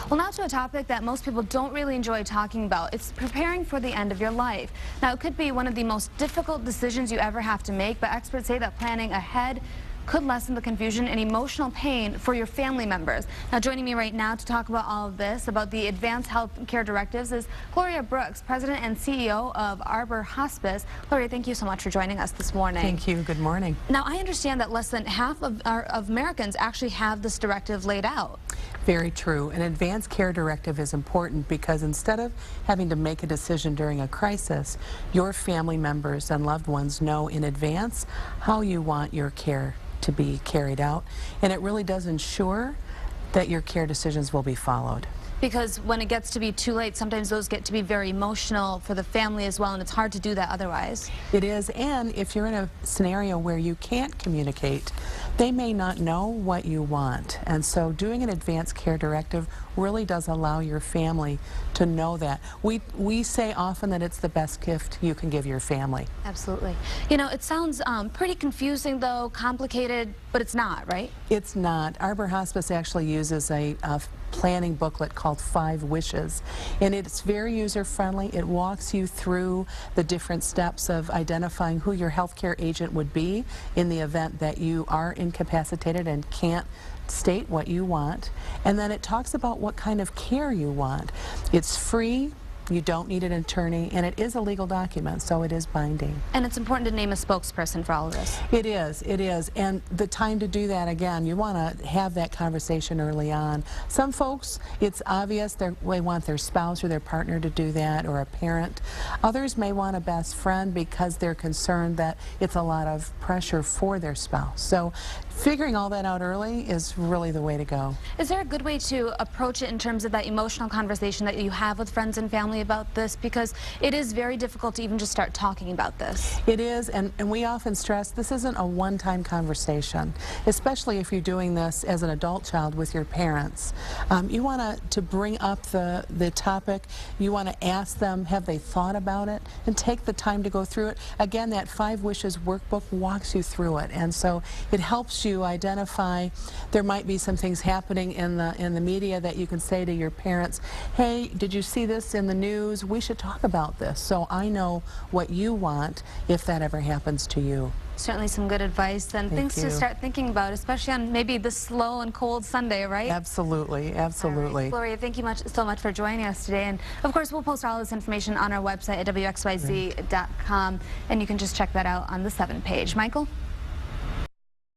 Well, now to a topic that most people don't really enjoy talking about. It's preparing for the end of your life. Now, it could be one of the most difficult decisions you ever have to make, but experts say that planning ahead could lessen the confusion and emotional pain for your family members. Now, joining me right now to talk about all of this, about the advanced health care directives, is Gloria Brooks, President and CEO of Arbor Hospice. Gloria, thank you so much for joining us this morning. Thank you. Good morning. Now, I understand that less than half of Americans actually have this directive laid out. Very true. An advanced care directive is important because instead of having to make a decision during a crisis, your family members and loved ones know in advance how you want your care to be carried out, and it really does ensure that your care decisions will be followed. Because when it gets to be too late, sometimes those get to be very emotional for the family as well, and it's hard to do that otherwise. It is, and if you're in a scenario where you can't communicate, they may not know what you want. And so doing an advanced care directive really does allow your family to know that. We say often that it's the best gift you can give your family. Absolutely. You know, it sounds pretty confusing though, complicated, but it's not, right? It's not. Arbor Hospice actually uses a planning booklet called 5 Wishes, and it's very user-friendly. It walks you through the different steps of identifying who your healthcare agent would be in the event that you are incapacitated and can't state what you want, and then it talks about what kind of care you want. It's free. You don't need an attorney, and it is a legal document, so it is binding. And it's important to name a spokesperson for all of this. It is, and the time to do that, again, you want to have that conversation early on. Some folks, it's obvious they want their spouse or their partner to do that, or a parent. Others may want a best friend because they're concerned that it's a lot of pressure for their spouse. So figuring all that out early is really the way to go. Is there a good way to approach it in terms of that emotional conversation that you have with friends and family about this? Because it is very difficult to even just start talking about this. It is, and we often stress this isn't a one-time conversation, especially if you're doing this as an adult child with your parents. You want to bring up the topic. You want to ask them, have they thought about it, and take the time to go through it. Again, that 5 Wishes workbook walks you through it, and so it helps you identify. There might be some things happening in the media that you can say to your parents, hey, did you see this in the news? We should talk about this, so I know what you want if that ever happens to you. Certainly some good advice and things to start thinking about, especially on maybe this slow and cold Sunday, right? Absolutely, absolutely. Right. Gloria, thank you so much for joining us today. And of course, we'll post all this information on our website at WXYZ.com, and you can just check that out on the 7 page. Michael?